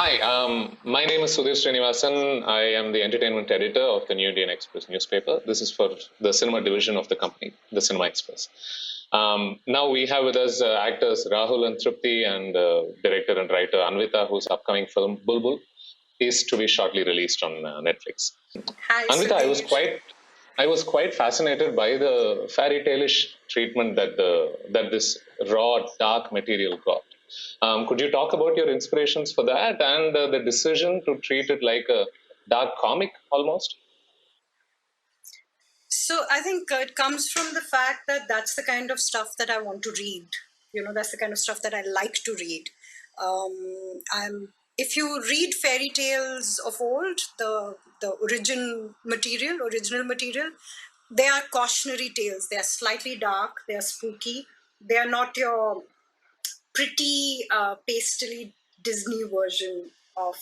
Hi, my name is Sudhir Srinivasan. I am the entertainment editor of the New Indian Express newspaper. This is for the cinema division of the company, the Cinema Express. Now we have with us actors Rahul and Tripti and director and writer Anvita, whose upcoming film Bulbbul is to be shortly released on Netflix. Hi, Anvita, Sudhir. I was quite fascinated by the fairy tale-ish treatment that this raw, dark material got. Could you talk about your inspirations for that and the decision to treat it like a dark comic almost? So I think it comes from the fact that that's the kind of stuff that I want to read. That's the kind of stuff that I like to read. If you read fairy tales of old, the original material, they are cautionary tales. They are slightly dark. They are spooky. They are not your pretty pastely Disney version of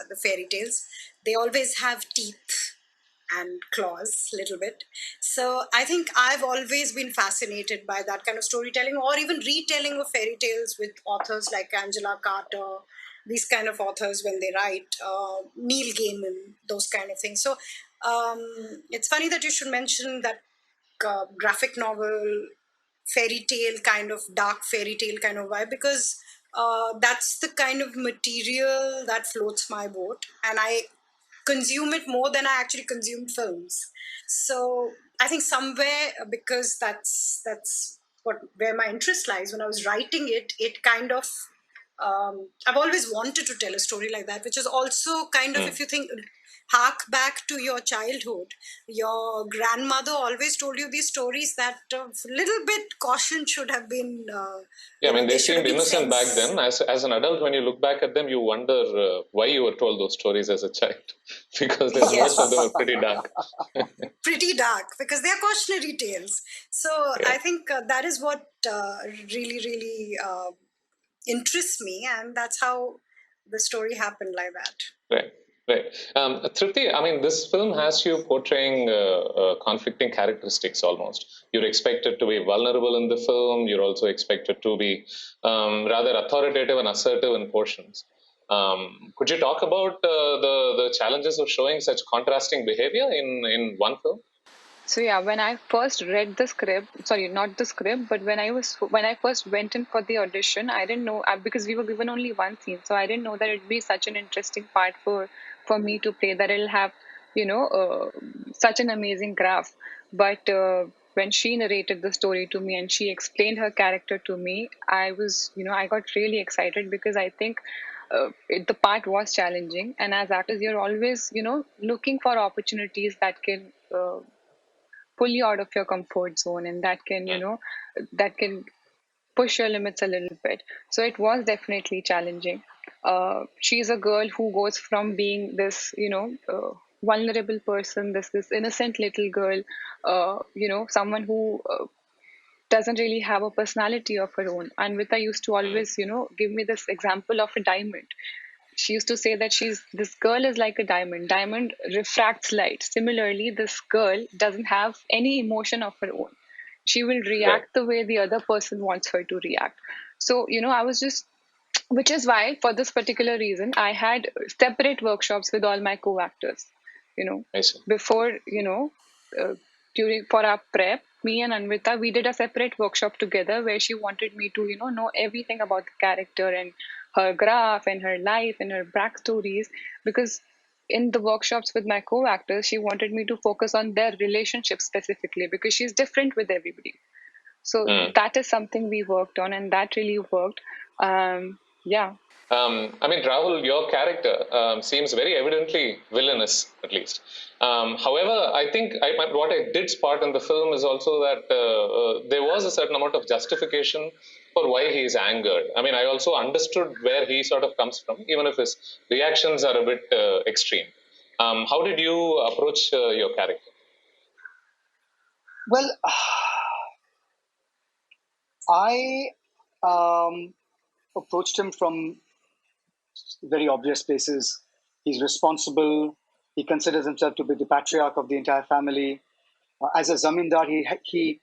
the fairy tales. They always have teeth and claws a little bit. So I think I've always been fascinated by that kind of storytelling or even retelling of fairy tales with authors like Angela Carter, these kind of authors when they write, Neil Gaiman, those kind of things. So it's funny that you should mention that graphic novel fairy tale kind of dark fairy tale kind of vibe because that's the kind of material that floats my boat, and I consume it more than I actually consume films. So I think somewhere because that's what where my interest lies. When I was writing it, it kind of I've always wanted to tell a story like that, which is also kind of, Mm. if you think, hark back to your childhood. Your grandmother always told you these stories that a little bit caution should have been, Yeah, I mean, there they should have seemed been innocent back sense. then. As an adult, when you look back at them, you wonder why you were told those stories as a child, because most of them are Yes. pretty dark. Pretty dark because they are cautionary tales. So Yeah. I think that is what really interests me, and that's how the story happened like that. Right, right. Tripti, I mean, this film has you portraying conflicting characteristics almost. You're expected to be vulnerable in the film. You're also expected to be rather authoritative and assertive in portions. Could you talk about the challenges of showing such contrasting behavior in one film? So yeah, when I first read the script, sorry, not the script, but when I first went in for the audition, I didn't know because we were given only one scene, so I didn't know that it'd be such an interesting part for me to play. That it'll have, such an amazing graph. But when she narrated the story to me and she explained her character to me, I got really excited because I think the part was challenging. And as actors, you're always, looking for opportunities that can pull you out of your comfort zone, and that can push your limits a little bit. So it was definitely challenging. She's a girl who goes from being this vulnerable person, this innocent little girl, someone who doesn't really have a personality of her own. Anvita used to always give me this example of a diamond. She used to say that she's this girl is like a diamond refracts light. Similarly, this girl doesn't have any emotion of her own. She will Right. react the way the other person wants her to react. So I was just, which is why for this particular reason I had separate workshops with all my co-actors, you know I see. before, uh, during for our prep, me and Anvita, we did a separate workshop together where she wanted me to know everything about the character and her graph and her life and her backstories, because in the workshops with my co-actors she wanted me to focus on their relationship specifically because she's different with everybody. So Mm. that is something we worked on, and that really worked. Yeah. I mean, Rahul, your character seems very evidently villainous, at least. However, I think what I did spot in the film is also that there was a certain amount of justification for why he is angered. I mean, I also understood where he sort of comes from, even if his reactions are a bit extreme. How did you approach your character? Well, I approached him from very obvious places. He's responsible. He considers himself to be the patriarch of the entire family. As a zamindar, he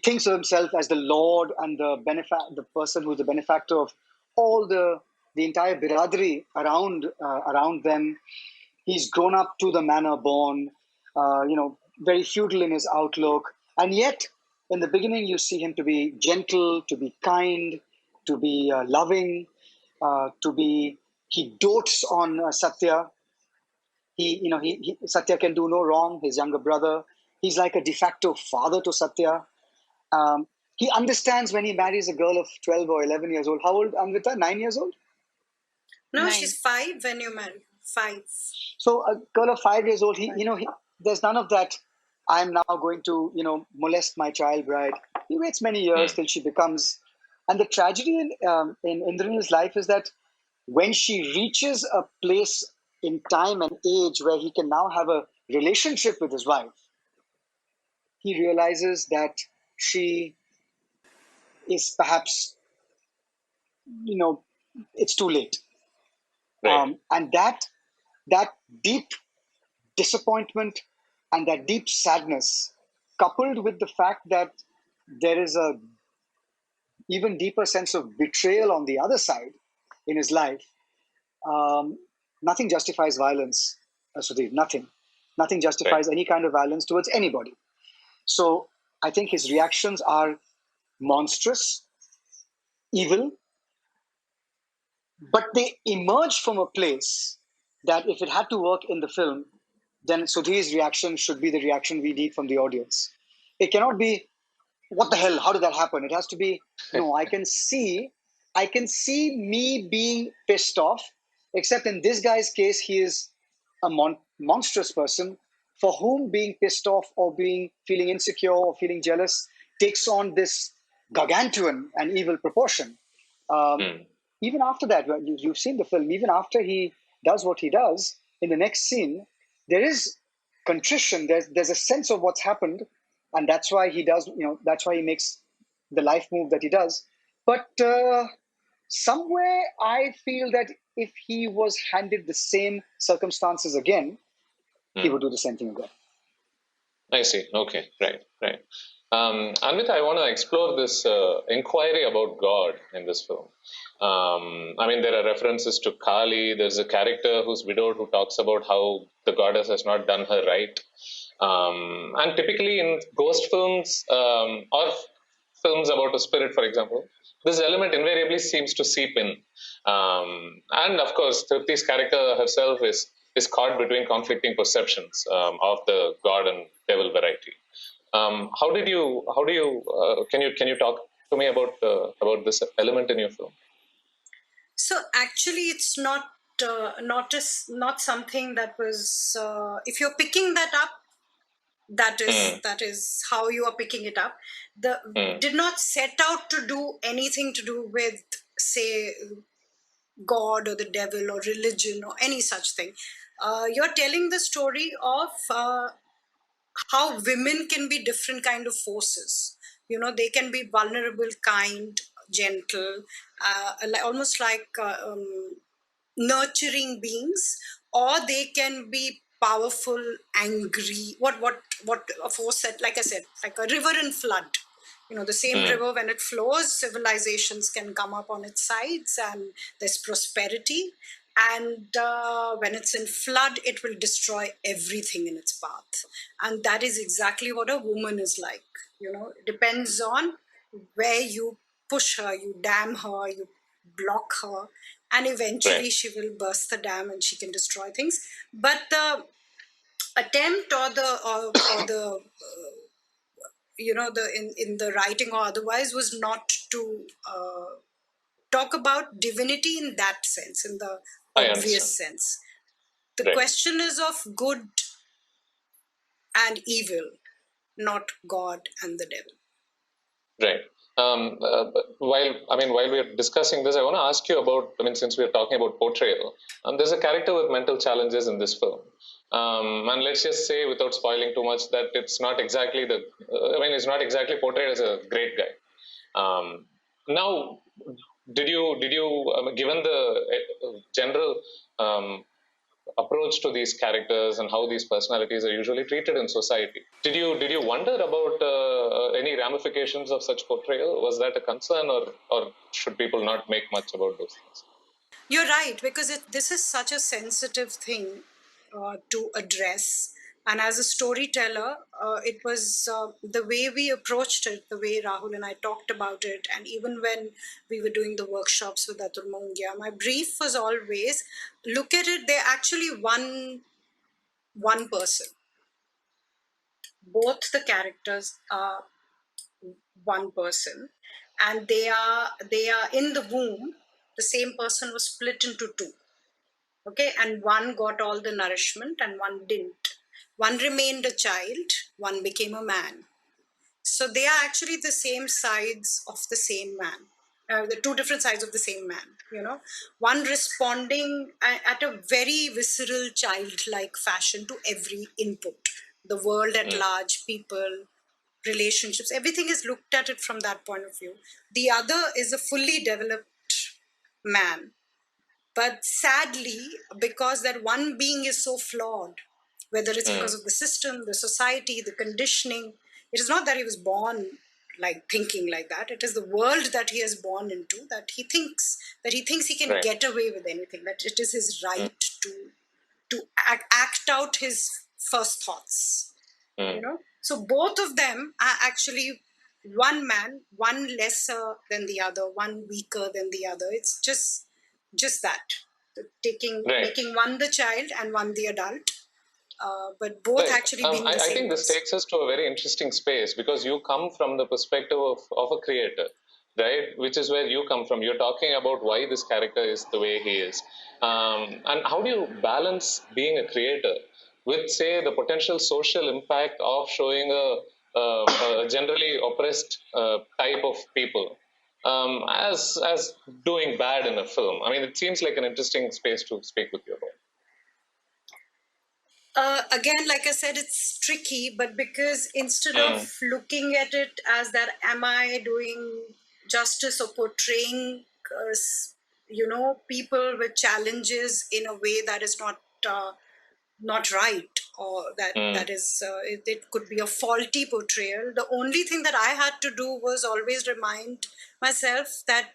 thinks of himself as the lord and the person who's the benefactor of all the the entire biradri around them. He's grown up to the manner born, very feudal in his outlook. And yet, in the beginning, you see him to be gentle, to be kind, to be loving, he dotes on Satya. Satya can do no wrong, his younger brother. He's like a de facto father to Satya. He understands when he marries a girl of 12 or 11 years old. How old, Anvita? 9 years old? No, 9. she's 5 when you marry. 5. So a girl of 5 years old, there's none of that, I'm now going to, molest my child bride. He waits many years till she becomes... And the tragedy in Indrani's life is that when she reaches a place in time and age where he can now have a relationship with his wife, he realizes that she is perhaps, it's too late. Right. And that deep disappointment and that deep sadness, coupled with the fact that there is a even deeper sense of betrayal on the other side in his life, nothing justifies violence, Sudhir. Nothing justifies any kind of violence towards anybody. So I think his reactions are monstrous, evil, but they emerge from a place that if it had to work in the film, then Sudhir's reaction should be the reaction we need from the audience. It cannot be, what the hell, how did that happen? It has to be, no, I can see me being pissed off, except in this guy's case, he is a monstrous person for whom being pissed off or feeling insecure or feeling jealous takes on this gargantuan and evil proportion. Even after that, you've seen the film, even after he does what he does, in the next scene, there is contrition, there's a sense of what's happened, and that's why he does, that's why he makes the life move that he does. But somewhere I feel that if he was handed the same circumstances again, he would do the same thing again. I see. Okay, right. Anvita, I want to explore this inquiry about God in this film. There are references to Kali. There's a character who's widowed who talks about how the goddess has not done her right. And typically in ghost films or films about a spirit, for example, this element invariably seems to seep in. And of course, Tripti's character herself is caught between conflicting perceptions of the God and devil variety. Can you talk to me about this element in your film? So actually, it's not something that was. If you're picking that up, that is how you are picking it up. Did not set out to do anything to do with, say, God or the devil or religion or any such thing. You're telling the story of how women can be different kind of forces. They can be vulnerable, kind, gentle, almost like nurturing beings, or they can be powerful, angry. What a force that, like I said, like a river in flood. The same river, when it flows, civilizations can come up on its sides and there's prosperity. And when it's in flood, it will destroy everything in its path. And that is exactly what a woman is like. It depends on where you push her, you dam her, you block her, and eventually she will burst the dam and she can destroy things. But the attempt or the in the writing or otherwise was not to talk about divinity in that sense, in the obvious sense. The question is of good and evil, not God and the devil. Right. While we're discussing this, I want to ask you about, since we're talking about portrayal, there's a character with mental challenges in this film. And let's just say, without spoiling too much, that it's not exactly he's not exactly portrayed as a great guy. Now, did you given the general approach to these characters and how these personalities are usually treated in society, did you wonder about any ramifications of such portrayal? Was that a concern, or should people not make much about those things? You're right, because this is such a sensitive thing to address. And as a storyteller, it was the way we approached it, the way Rahul and I talked about it, and even when we were doing the workshops with Atul Mongia, my brief was always look at it. They're actually one person. Both the characters are one person, and they are in the womb. The same person was split into two. Okay, and one got all the nourishment and one didn't. One remained a child, one became a man. So they are actually the same sides of the same man, the two different sides of the same man. One responding at a very visceral childlike fashion to every input, the world at large, people, relationships, everything is looked at it from that point of view. The other is a fully developed man, but sadly, because that one being is so flawed, whether it's because of the system, the society, the conditioning, it is not that he was born like thinking like that. It is the world that he is born into, that he thinks he can Right. get away with anything, that it is his right to act out his first thoughts. So both of them are actually one man, one lesser than the other, one weaker than the other. It's just that, Right. making one the child and one the adult, but both Right. actually being the I same think this person. takes us to a very interesting space because you come from the perspective of a creator, right? Which is where you come from. You're talking about why this character is the way he is. And how do you balance being a creator with, say, the potential social impact of showing a generally oppressed type of people as doing bad in a film? I mean, it seems like an interesting space to speak with you about. Again, like I said, it's tricky, but because instead of looking at it as that, am I doing justice or portraying, people with challenges in a way that is not right, or that is it could be a faulty portrayal. The only thing that I had to do was always remind myself that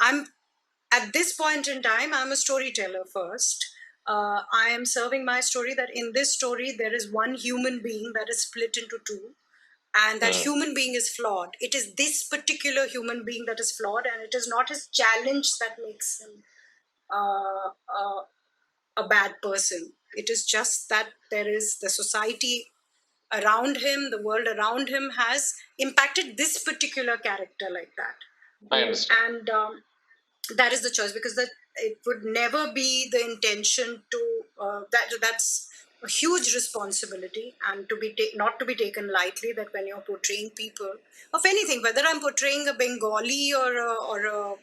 I'm at this point in time, I'm a storyteller first. I am serving my story, that in this story there is one human being that is split into two, and that human being is flawed. It is this particular human being that is flawed, and it is not his challenge that makes him a bad person. It is just that there is the society around him, the world around him has impacted this particular character like that. I understand. And that is the choice, because it would never be the intention to that's a huge responsibility, and to be not to be taken lightly, that when you're portraying people of anything, whether I'm portraying a Bengali or a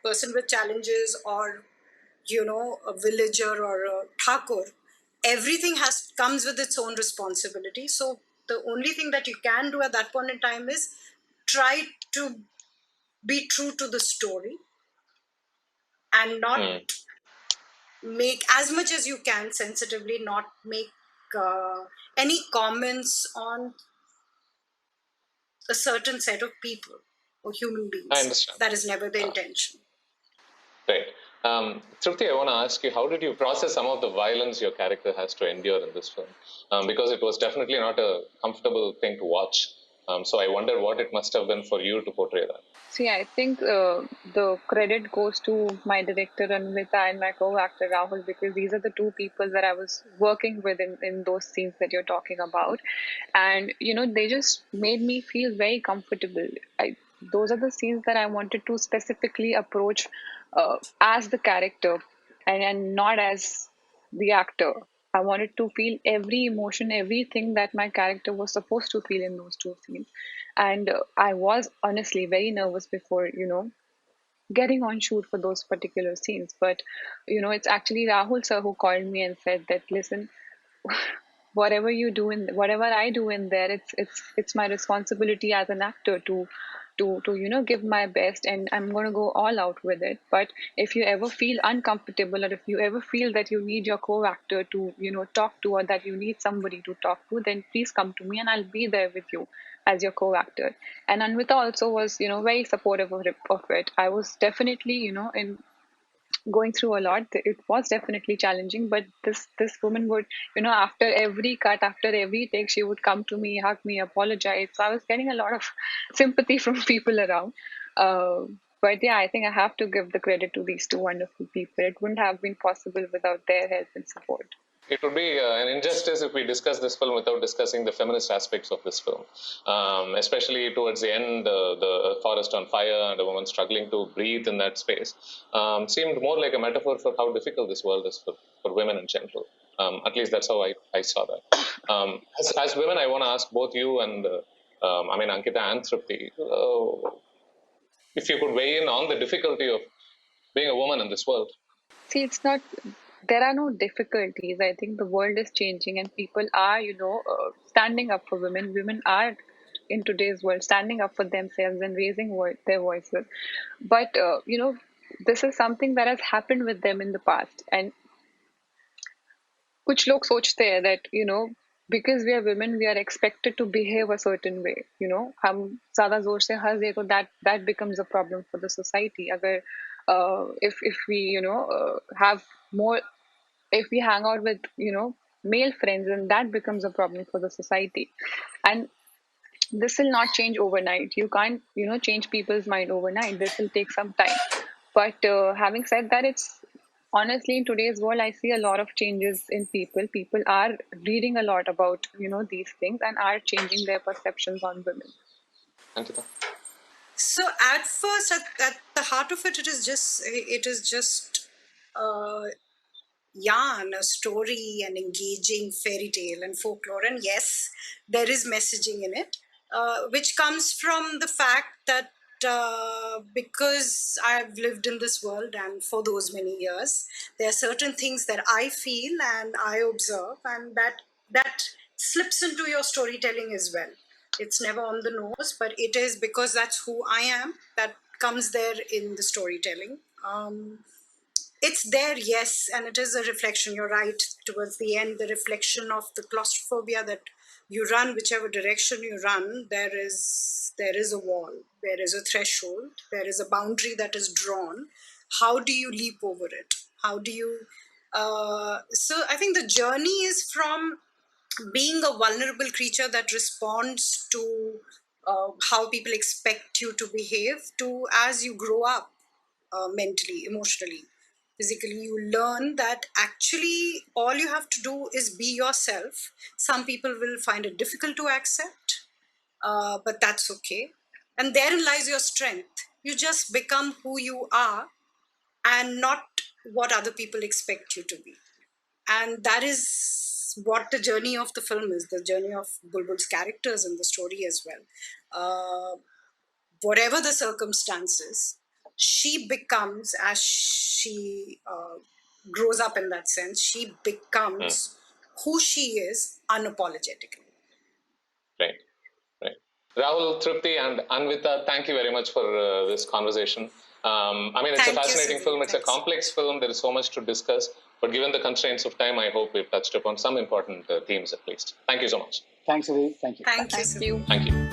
person with challenges, or a villager or a thakur, everything comes with its own responsibility. So the only thing that you can do at that point in time is try to be true to the story, and not make, as much as you can sensitively, not make any comments on a certain set of people or human I beings. understand. That is never the intention. Right. Tripti, I want to ask you, how did you process some of the violence your character has to endure in this film? Because it was definitely not a comfortable thing to watch. So I wonder what it must have been for you to portray that. See, I think the credit goes to my director Anvita and my co-actor Rahul, because these are the two people that I was working with in those scenes that you're talking about. And, they just made me feel very comfortable. Those are the scenes that I wanted to specifically approach as the character, and not as the actor. I wanted to feel every emotion, everything that my character was supposed to feel in those two scenes. And I was honestly very nervous before, getting on shoot for those particular scenes. But, it's actually Rahul sir who called me and said that, listen, whatever I do in there, it's my responsibility as an actor to give my best, and I'm going to go all out with it. But if you ever feel uncomfortable, or if you ever feel that you need your co-actor to talk to, or that you need somebody to talk to, then please come to me and I'll be there with you as your co-actor. And Anvita also was very supportive of it. I was definitely in going through a lot. It was definitely challenging, but this woman would, after every cut, after every take, she would come to me, hug me, apologize. So I was getting a lot of sympathy from people around. Uh, but yeah, I think I have to give the credit to these two wonderful people. It wouldn't have been possible without their help and support. It would be an injustice if we discuss this film without discussing the feminist aspects of this film, especially towards the end, the forest on fire and a woman struggling to breathe in that space seemed more like a metaphor for how difficult this world is for women in general. At least that's how I saw that. As women, I want to ask both you and, Ankita and Tripti, if you could weigh in on the difficulty of being a woman in this world. See, there are no difficulties. I think the world is changing and people are, standing up for women. Women are in today's world standing up for themselves and raising their voices. But, this is something that has happened with them in the past. And कुछ लोग सोचते हैं that, because we are women, we are expected to behave a certain way. हम ज़्यादा जोर से हंस दे तो that becomes a problem for the society. अगर if we have more, if we hang out with male friends, then that becomes a problem for the society. And this will not change overnight. You can't change people's mind overnight. This will take some time. But having said that, it's honestly, in today's world, I see a lot of changes in people. People are reading a lot about these things and are changing their perceptions on women. Anvita? So at first, at the heart of it, it is just yarn, a story, an engaging fairy tale and folklore. And yes, there is messaging in it, which comes from the fact that because I've lived in this world and for those many years, there are certain things that I feel and I observe, and that slips into your storytelling as well. It's never on the nose, but it is because that's who I am that comes there in the storytelling. It's there, yes, and it is a reflection. You're right. Towards the end, the reflection of the claustrophobia that you run, whichever direction you run, there is a wall, there is a threshold, there is a boundary that is drawn. How do you leap over it? How do you? So I think the journey is from being a vulnerable creature that responds to how people expect you to behave, to as you grow up mentally, emotionally, physically, you learn that actually all you have to do is be yourself. Some people will find it difficult to accept, but that's okay. And therein lies your strength. You just become who you are and not what other people expect you to be. And that is what the journey of the film is, the journey of Bulbbul's characters in the story as well. Whatever the circumstances, she becomes, as she grows up in that sense, she becomes who she is unapologetically. Right. Rahul, Tripti, and Anvita, thank you very much for this conversation. It's a fascinating film. It's a complex film. There is so much to discuss. But given the constraints of time, I hope we've touched upon some important themes at least. Thank you so much. Thanks, Sudhir. Thank you. Thank you. Thank you.